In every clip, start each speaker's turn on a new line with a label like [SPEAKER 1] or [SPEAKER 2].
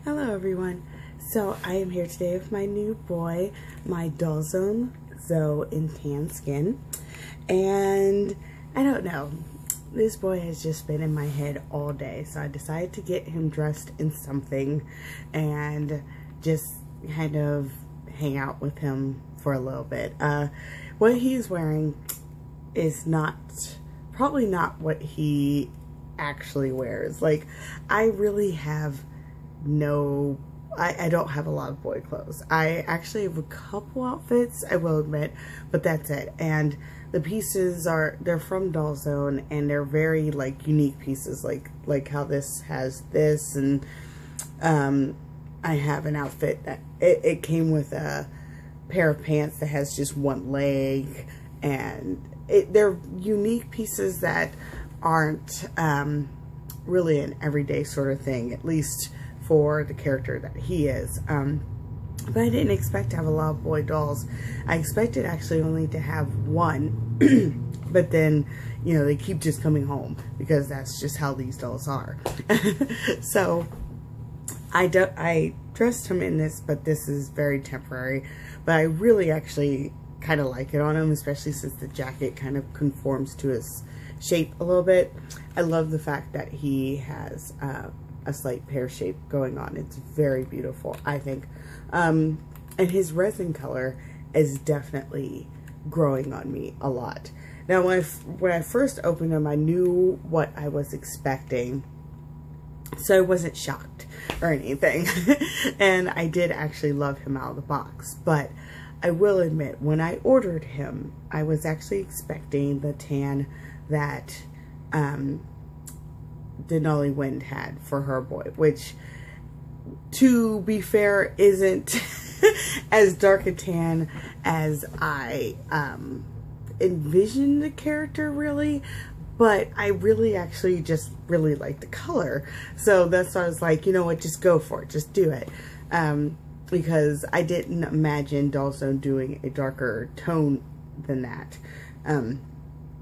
[SPEAKER 1] Hello everyone. So I am here today with my new boy, my doll zone Zoe in tan skin. And I don't know, this boy has just been in my head all day. So I decided to get him dressed in something and just kind of hang out with him for a little bit. What he's wearing is probably not what he actually wears. Like, I really have I don't have a lot of boy clothes. I actually have a couple outfits, I will admit, but that's it. And the pieces they're from Doll Zone, and they're very like unique pieces, like how this has this, and I have an outfit that it came with a pair of pants that has just one leg, and they're unique pieces that aren't really an everyday sort of thing, at least for the character that he is. But I didn't expect to have a lot of boy dolls. I expected actually only to have one, but then, you know, they keep just coming home because that's just how these dolls are. So I dressed him in this, but this is very temporary. But I really actually kind of like it on him, especially since the jacket kind of conforms to his shape a little bit. I love the fact that he has a slight pear shape going on. It's very beautiful, I think. And his resin color is definitely growing on me a lot. Now, when I first opened him, I knew what I was expecting, so I wasn't shocked or anything. And I did actually love him out of the box. But I will admit, when I ordered him, I was actually expecting the tan that Denali Wind had for her boy, which, to be fair, isn't as dark a tan as I envisioned the character, really. But I really actually just really like the color, so that's why I was like, you know what, just go for it, just do it. Because I didn't imagine Doll Zone doing a darker tone than that.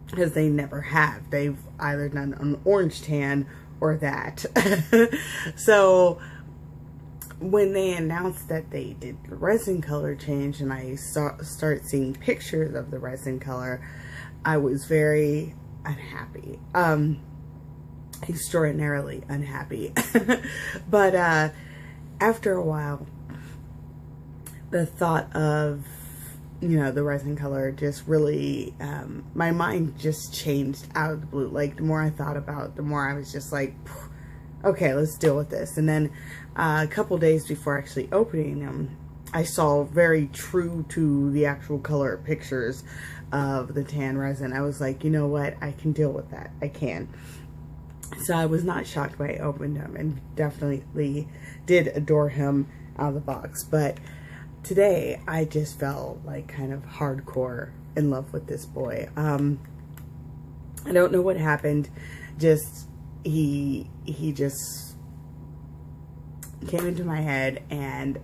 [SPEAKER 1] Because they never have. They've either done an orange tan or that. So when they announced that they did the resin color change, and I started seeing pictures of the resin color, I was very unhappy. Extraordinarily unhappy. But after a while, the thought of, you know, the resin color just really, my mind just changed out of the blue. Like, the more I thought about it, the more I was just like, okay, let's deal with this. And then a couple days before actually opening them, I saw very true to the actual color pictures of the tan resin. I was like, you know what, I can deal with that. I can. So I was not shocked when I opened him, and definitely did adore him out of the box. But today, I just felt like kind of hardcore in love with this boy. I don't know what happened. Just, he just came into my head, and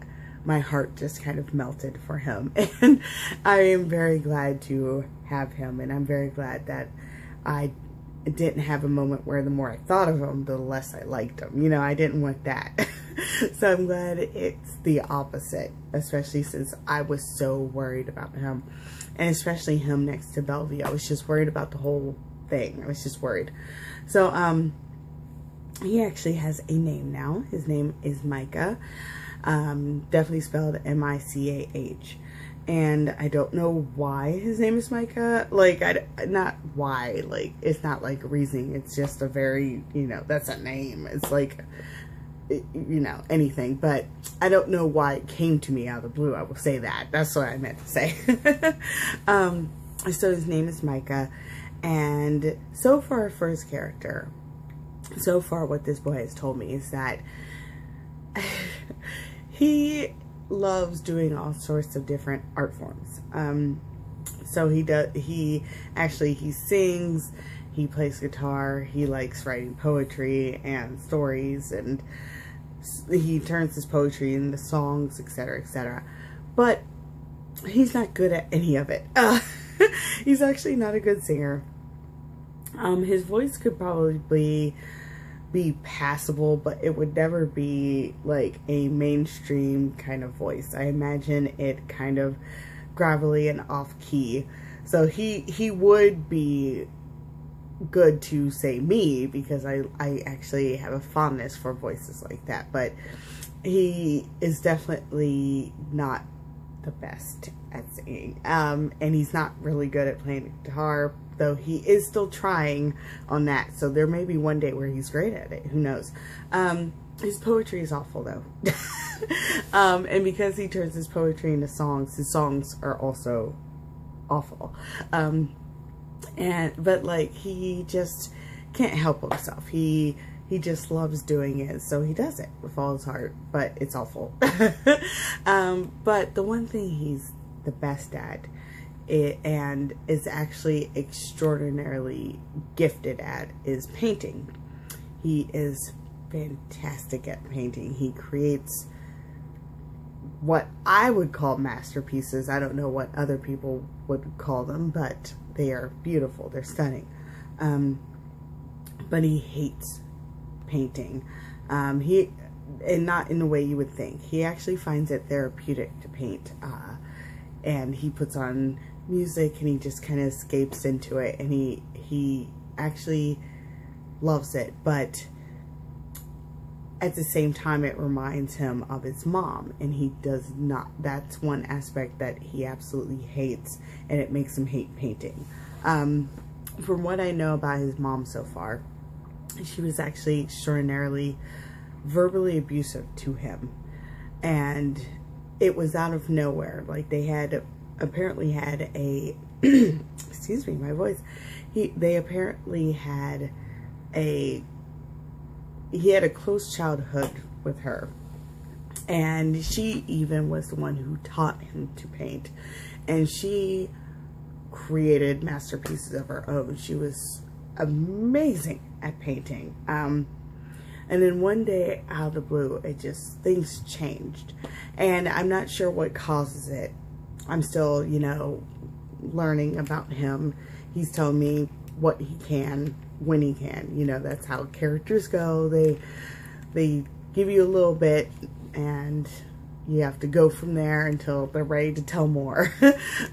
[SPEAKER 1] my heart just kind of melted for him. And I am very glad to have him, and I'm very glad that I didn't have a moment where the more I thought of him, the less I liked him. You know, I didn't want that. So I'm glad it's the opposite, especially since I was so worried about him, and especially him next to Bellevue. I was just worried about the whole thing. I was just worried. So he actually has a name now. His name is Micah. Definitely spelled M-I-C-A-H. And I don't know why his name is Micah. Like, not why. Like, it's not like reasoning. It's just a very, you know, that's a name. It's like, you know, anything. But I don't know why it came to me out of the blue. I will say that. That's what I meant to say. So his name is Micah. And so far for his character, so far what this boy has told me is that he loves doing all sorts of different art forms. So he sings, he plays guitar, he likes writing poetry and stories, and he turns his poetry into songs, etc., etc. But he's not good at any of it. He's actually not a good singer. His voice could probably be passable, but it would never be like a mainstream kind of voice. I imagine it kind of gravelly and off key. So he would be good to say me, because I actually have a fondness for voices like that, but he is definitely not the best at singing, and he's not really good at playing guitar, though he is still trying on that. So there may be one day where he's great at it, who knows. His poetry is awful though. And because he turns his poetry into songs, his songs are also awful. But like, he just can't help himself. He just loves doing it, so he does it with all his heart, but it's awful. But the one thing he's the best at, and is actually extraordinarily gifted at, is painting. He is fantastic at painting. He creates what I would call masterpieces. I don't know what other people would call them, but they are beautiful. They're stunning. But he hates painting. And not in the way you would think. He actually finds it therapeutic to paint. And he puts on music and he just kind of escapes into it, and he actually loves it. But at the same time, it reminds him of his mom, and he does not. That's one aspect that he absolutely hates, and it makes him hate painting. From what I know about his mom so far, she was actually extraordinarily verbally abusive to him, and it was out of nowhere. Like, they had apparently had a excuse me, my voice. They apparently had he had a close childhood with her, and she even was the one who taught him to paint, and she created masterpieces of her own. She was amazing at painting. And then one day, out of the blue, things changed, and I'm not sure what causes it. I'm still, you know, learning about him. He's telling me what he can, when he can. You know, that's how characters go. They give you a little bit, and you have to go from there until they're ready to tell more.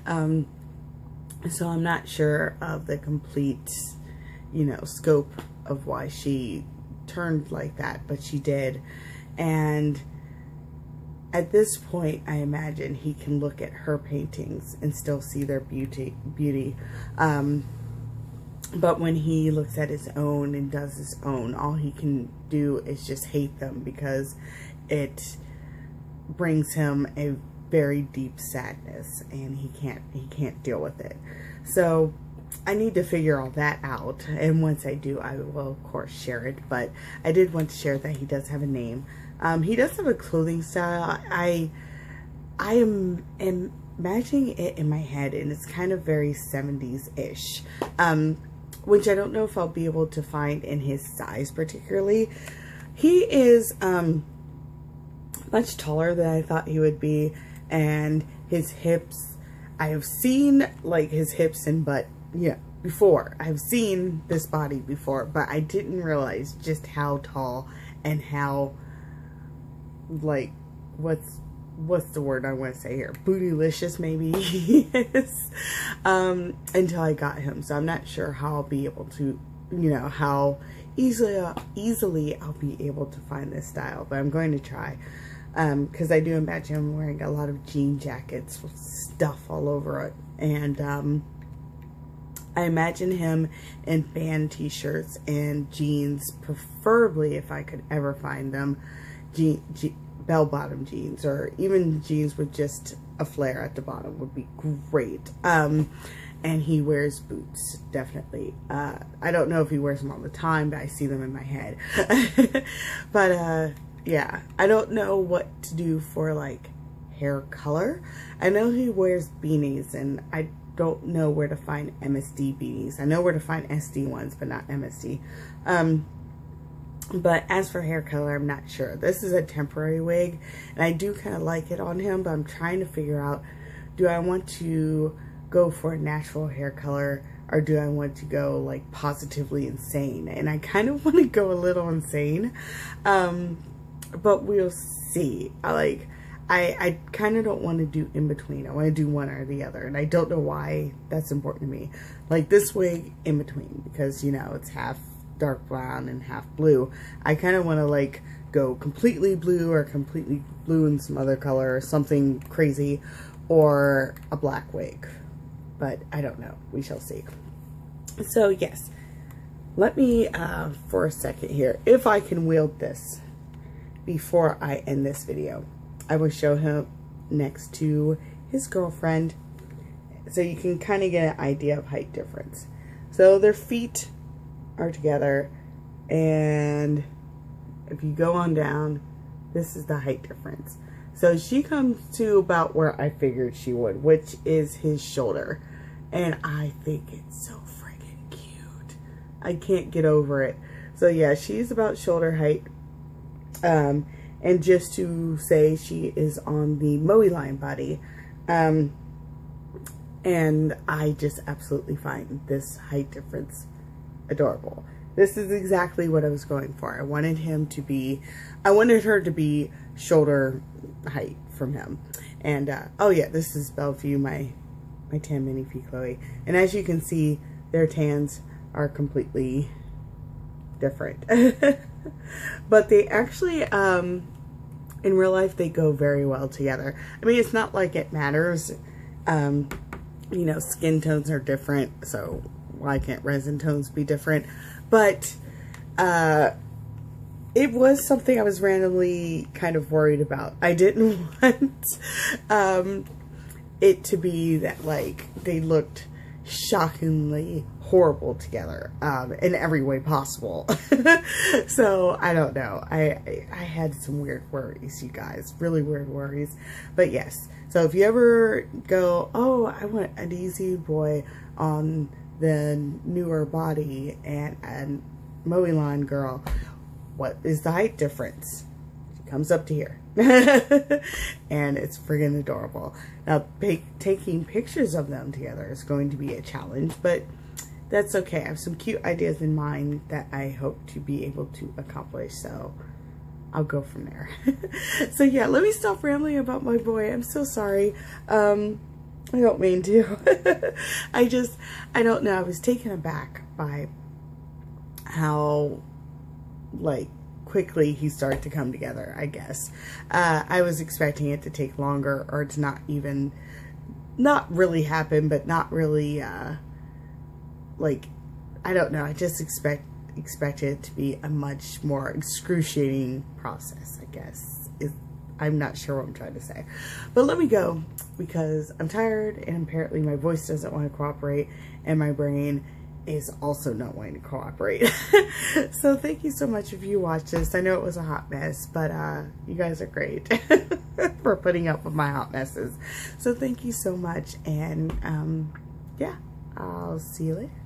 [SPEAKER 1] So I'm not sure of the complete, you know, scope of why she turned like that, but she did. And at this point, I imagine he can look at her paintings and still see their beauty. But when he looks at his own and does his own, all he can do is just hate them, because it brings him a very deep sadness, and he can't deal with it. So I need to figure all that out, and once I do, I will of course share it. But I did want to share that he does have a name. He does have a clothing style. I am imagining it in my head, and it's kind of very 70s-ish, which I don't know if I'll be able to find in his size particularly. He is much taller than I thought he would be, and his hips, I have seen like his hips and butt, yeah, before. I've seen this body before, but I didn't realize just how tall and how, like, what's the word I want to say here? Bootylicious, maybe he is, until I got him. So I'm not sure how I'll be able to, you know, how easily I'll be able to find this style, but I'm going to try. Because I do imagine him wearing a lot of jean jackets with stuff all over it. And I imagine him in band t-shirts and jeans, preferably, if I could ever find them, bell-bottom jeans, or even jeans with just a flare at the bottom would be great. And he wears boots, definitely. I don't know if he wears them all the time, but I see them in my head. But, yeah, I don't know what to do for, like, hair color. I know he wears beanies, and I don't know where to find MSD beanies. I know where to find SD ones, but not MSD. But as for hair color, I'm not sure. This is a temporary wig, and I do kind of like it on him, but I'm trying to figure out, do I want to go for a natural hair color, or do I want to go like positively insane? And I kind of want to go a little insane, but we'll see. I kind of don't want to do in between. I want to do one or the other, and I don't know why that's important to me. Like this wig in between, because you know it's half dark brown and half blue. I kind of want to like go completely blue or completely blue in some other color or something crazy, or a black wig, but I don't know. We shall see. So yes, let me for a second here, if I can wield this before I end this video, I will show him next to his girlfriend so you can kind of get an idea of height difference. So their feet are together, and if you go on down, this is the height difference. So she comes to about where I figured she would, which is his shoulder. And I think it's so freaking cute. I can't get over it. So yeah, she's about shoulder height. And just to say, she is on the Moe line body. And I just absolutely find this height difference adorable. This is exactly what I was going for. I wanted her to be shoulder height from him. And oh yeah, this is Bellevue, my tan mini P Chloe. And as you can see, their tans are completely different. But they actually, in real life, they go very well together. I mean, it's not like it matters. You know, skin tones are different, so why can't resin tones be different? But it was something I was randomly kind of worried about. I didn't want it to be that, like, they looked shockingly horrible together in every way possible. So I don't know, I had some weird worries, you guys, really weird worries. But yes, so if you ever go, oh, I want an easy boy on the newer body and Moe line girl, what is the height difference? She comes up to here. And it's friggin' adorable. Now taking pictures of them together is going to be a challenge, but that's okay. I have some cute ideas in mind that I hope to be able to accomplish, so I'll go from there. So yeah, let me stop rambling about my boy. I'm so sorry. I don't mean to. I don't know. I was taken aback by how, like, quickly he started to come together, I guess. I was expecting it to take longer, or to not really happen, but not really, like, I don't know. I just expected it to be a much more excruciating process, I guess. I'm not sure what I'm trying to say. But let me go, because I'm tired, and apparently my voice doesn't want to cooperate, and my brain is also not wanting to cooperate. So thank you so much if you watched this. I know it was a hot mess, but you guys are great for putting up with my hot messes. So thank you so much, and yeah, I'll see you later.